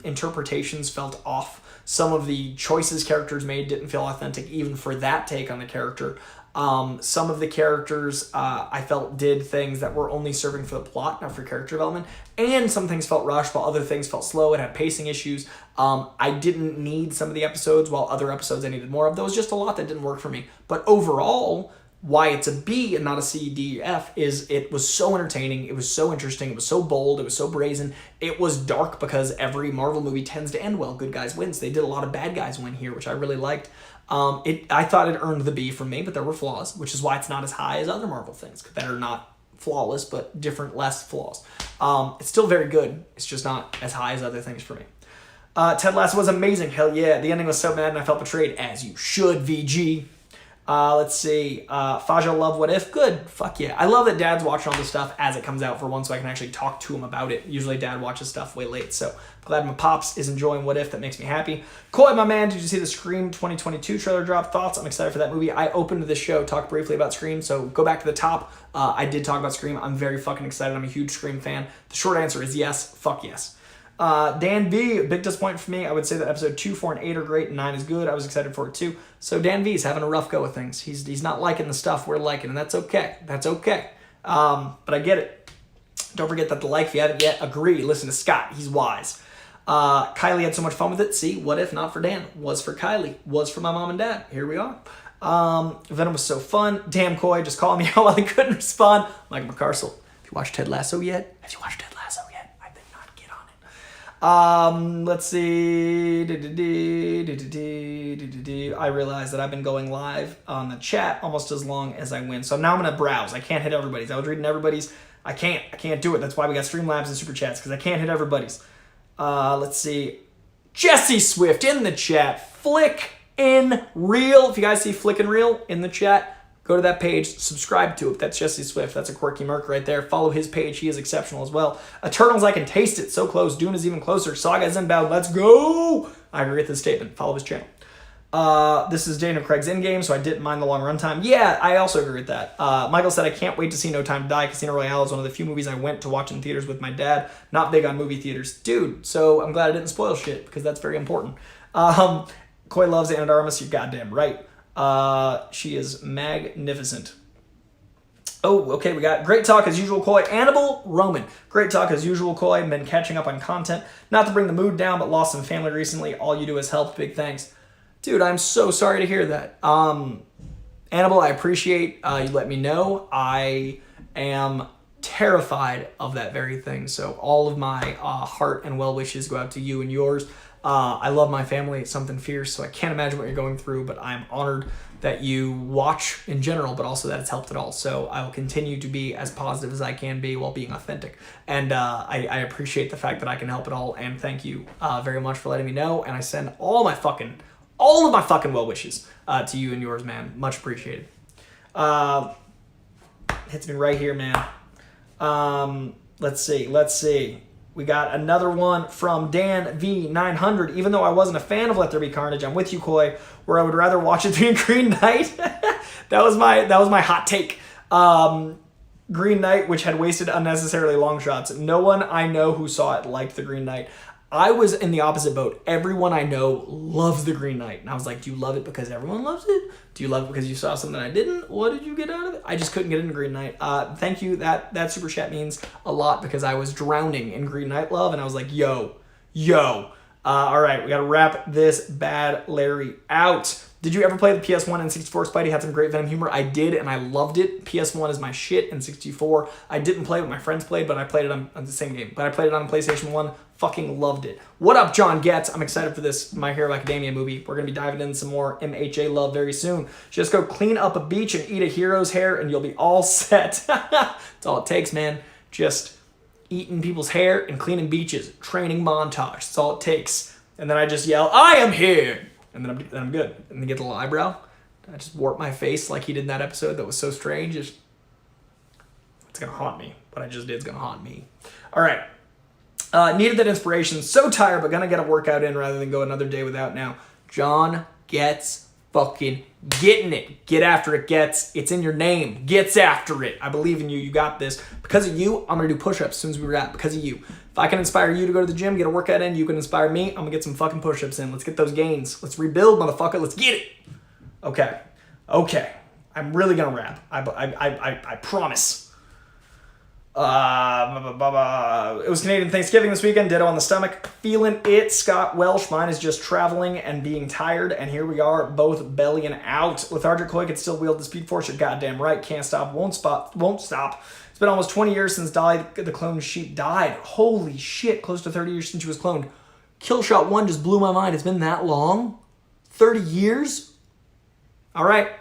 interpretations felt off. Some of the choices characters made didn't feel authentic, even for that take on the character. Some of the characters I felt did things that were only serving for the plot, not for character development. And some things felt rushed, while other things felt slow. It had pacing issues. I didn't need some of the episodes, while other episodes I needed more of. There was just a lot that didn't work for me. But overall, why it's a B and not a C, D, F is it was so entertaining. It was so interesting. It was so bold. It was so brazen. It was dark because every Marvel movie tends to end well. Good guys wins. They did a lot of bad guys win here, which I really liked. I thought it earned the B from me, but there were flaws, which is why it's not as high as other Marvel things that are not flawless, but different, less flaws. It's still very good. It's just not as high as other things for me. Ted Lasso was amazing. Hell yeah. The ending was so bad and I felt betrayed, as you should, VG. Let's see. Faja love What If. Good. Fuck yeah. I love that Dad's watching all this stuff as it comes out for once, so I can actually talk to him about it. Usually Dad watches stuff way late, so glad my pops is enjoying What If. That makes me happy. Coy, my man, did you see the Scream 2022 trailer drop? Thoughts? I'm excited for that movie. I opened this show, talked briefly about Scream, so go back to the top. I did talk about Scream. I'm very fucking excited. I'm a huge Scream fan. The short answer is yes. Fuck yes. Dan V, big disappointment for me. I would say that episode 2, 4, and 8 are great, and 9 is good. I was excited for it too. So Dan V's having a rough go with things. He's not liking the stuff we're liking, and that's okay. That's okay. But I get it. Don't forget that the like, if you haven't yet, agree. Listen to Scott. He's wise. Kylie had so much fun with it. See, What If, not for Dan. Was for Kylie. Was for my mom and dad. Here we are. Venom was so fun. Damn, Coy, just calling me out while I couldn't respond. Mike McCarcel, have you watched Ted Lasso yet? Have you watched Ted Lasso yet? Let's see. I realized that I've been going live on the chat almost as long as I win. So now I'm going to browse. I can't hit everybody's. I was reading everybody's. I can't do it. That's why we got Streamlabs and Super Chats, because I can't hit everybody's. Let's see. Jesse Swift in the chat. Flick in Real. If you guys see Flick in Real in the chat, go to that page, subscribe to it. That's Jesse Swift. That's a quirky merc right there. Follow his page. He is exceptional as well. Eternals, I can taste it. So close. Dune is even closer. Saga is inbound. Let's go. I agree with this statement. Follow his channel. This is Daniel Craig's Endgame, so I didn't mind the long runtime. Yeah, I also agree with that. Michael said, I can't wait to see No Time to Die. Casino Royale is one of the few movies I went to watch in theaters with my dad. Not big on movie theaters. Dude, so I'm glad I didn't spoil shit, because that's very important. Coy loves Anna de Armas. You're goddamn right. She is magnificent. Oh, okay, we got great talk as usual, Coy. Annabelle Roman. Great talk as usual, Coy. Been catching up on content. Not to bring the mood down, but lost some family recently. All you do is help. Big thanks. Dude, I'm so sorry to hear that. Annabelle, I appreciate you let me know. I am terrified of that very thing. So all of my heart and well wishes go out to you and yours. I love my family. It's something fierce, so I can't imagine what you're going through, but I'm honored that you watch in general, but also that it's helped at all. So I will continue to be as positive as I can be while being authentic. And I appreciate the fact that I can help at all, and thank you very much for letting me know. And I send all of my fucking well wishes to you and yours, man. Much appreciated. Hits me right here, man. Let's see. We got another one from Dan V900. Even though I wasn't a fan of Let There Be Carnage, I'm with you, Coy, where I would rather watch it than Green Knight. that was my hot take. Green Knight, which had wasted unnecessarily long shots. No one I know who saw it liked the Green Knight. I was in the opposite boat. Everyone I know loves the Green Knight. And I was like, do you love it because everyone loves it? Do you love it because you saw something I didn't? What did you get out of it? I just couldn't get into Green Knight. Thank you. That super chat means a lot because I was drowning in Green Knight love. And I was like, yo. All right, we got to wrap this bad Larry out. Did you ever play the PS1 and 64? Spidey had some great Venom humor. I did, and I loved it. PS1 is my shit, and 64, I didn't play it. My friends played, but I played it on the same game. But I played it on PlayStation 1. Fucking loved it. What up, John Getz? I'm excited for this My Hero Academia movie. We're going to be diving into some more MHA love very soon. Just go clean up a beach and eat a hero's hair, and you'll be all set. That's all it takes, man. Just eating people's hair and cleaning beaches. Training montage. That's all it takes. And then I just yell, I am here! And then I'm good. And then get the little eyebrow. I just warp my face like he did in that episode that was so strange. It's going to haunt me. What I just did is going to haunt me. All right. Needed that inspiration. So tired, but going to get a workout in rather than go another day without now. John Gets fucking getting it. Get after it, Gets. It's in your name. Gets after it. I believe in you. You got this. Because of you, I'm going to do push-ups as soon as we wrap. Because of you. If I can inspire you to go to the gym, get a workout in, you can inspire me. I'm going to get some fucking push-ups in. Let's get those gains. Let's rebuild, motherfucker. Let's get it. Okay. I'm really going to wrap. I promise. It was Canadian Thanksgiving this weekend. Ditto on the stomach. Feeling it. Scott Welsh. Mine is just traveling and being tired. And here we are, both bellying out. Lethargic Coy could still wield the Speed Force. You're goddamn right. Can't stop. Won't stop. It's been almost 20 years since Dolly the cloned sheep died. Holy shit. Close to 30 years since she was cloned. Killshot 1 just blew my mind. It's been that long? 30 years? All right.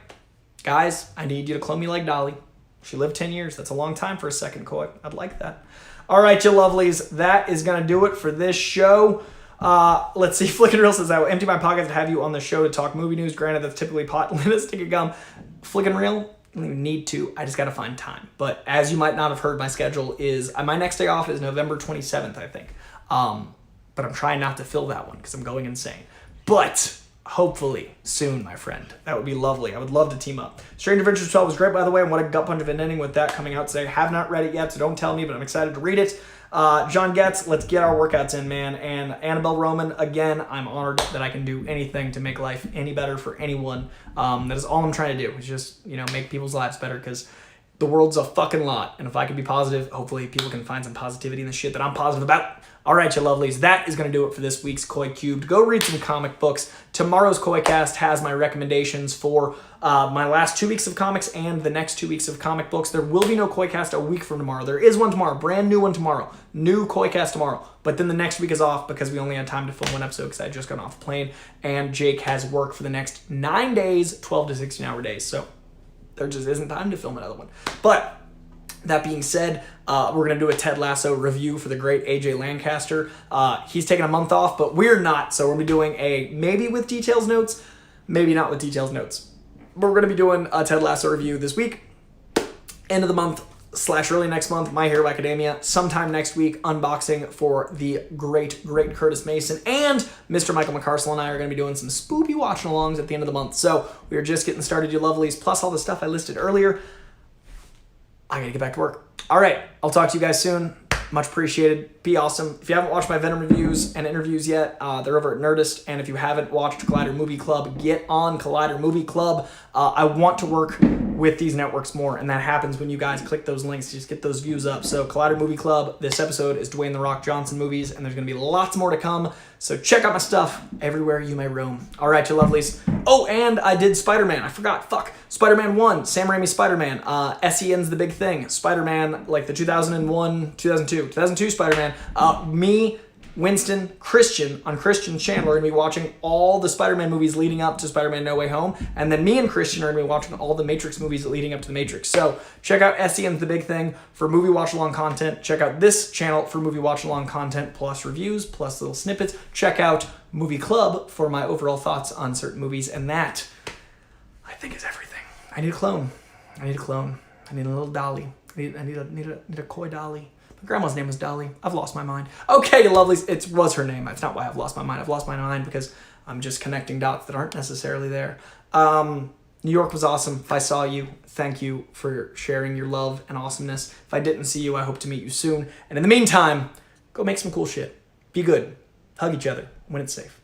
Guys, I need you to clone me like Dolly. She lived 10 years. That's a long time for a second, Coy. I'd like that. All right, you lovelies. That is going to do it for this show. Let's see. Flickin' Real says, I will empty my pockets to have you on the show to talk movie news. Granted, that's typically pot. Let us stick a gum. Flickin' Real, I don't even need to. I just got to find time. But as you might not have heard, my schedule is, my next day off is November 27th, I think. But I'm trying not to fill that one because I'm going insane. But hopefully soon, my friend. That would be lovely. I would love to team up. Strange Adventures 12 was great, by the way, and what a gut punch of an ending with that coming out today. I have not read it yet, so don't tell me, but I'm excited to read it. John Getz, let's get our workouts in, man. And Annabelle Roman, again, I'm honored that I can do anything to make life any better for anyone. That is all I'm trying to do, is just, make people's lives better, because the world's a fucking lot. And if I can be positive, hopefully people can find some positivity in the shit that I'm positive about. All right, you lovelies, that is going to do it for this week's Coy Cubed. Go read some comic books. Tomorrow's Coycast has my recommendations for my last 2 weeks of comics and the next 2 weeks of comic books. There will be no Coycast a week from tomorrow. There is one tomorrow, brand new one tomorrow. New Coycast tomorrow. But then the next week is off because we only had time to film one episode because I had just gotten off the plane. And Jake has work for the next 9 days, 12 to 16-hour days. So there just isn't time to film another one. But that being said, we're going to do a Ted Lasso review for the great AJ Lancaster. He's taking a month off, but we're not. So we're going to be doing a maybe with details notes, maybe not with details notes. But we're going to be doing a Ted Lasso review this week. End of the month / early next month, My Hero Academia. Sometime next week, unboxing for the great Curtis Mason. And Mr. Michael McCarsell and I are going to be doing some spoopy watching alongs at the end of the month. So we are just getting started, you lovelies, plus all the stuff I listed earlier. I gotta get back to work. All right, I'll talk to you guys soon. Much appreciated. Be awesome. If you haven't watched my Venom reviews and interviews yet, they're over at Nerdist. And if you haven't watched Collider Movie Club, get on Collider Movie Club. I want to work with these networks more, and that happens when you guys click those links to just get those views up. So Collider Movie Club, this episode is Dwayne The Rock Johnson movies, and there's going to be lots more to come. So check out my stuff everywhere you may roam. All right, you lovelies. Oh, and I did Spider-Man. I forgot. Fuck. Spider-Man 1, Sam Raimi Spider-Man. SEN's The Big Thing. Spider-Man, like the 2002 Spider-Man. Me, Winston, Christian, on Christian's channel are going to be watching all the Spider-Man movies leading up to Spider-Man No Way Home. And then me and Christian are going to be watching all the Matrix movies leading up to The Matrix. So check out SEN's The Big Thing for movie watch-along content. Check out this channel for movie watch-along content, plus reviews, plus little snippets. Check out Movie Club for my overall thoughts on certain movies. And that, I think, is everything. I need a clone. I need a little dolly. I need a Coy dolly. My grandma's name was Dolly. I've lost my mind. Okay, lovelies. It was her name. That's not why I've lost my mind. I've lost my mind because I'm just connecting dots that aren't necessarily there. New York was awesome. If I saw you, thank you for sharing your love and awesomeness. If I didn't see you, I hope to meet you soon. And in the meantime, go make some cool shit. Be good. Hug each other when it's safe.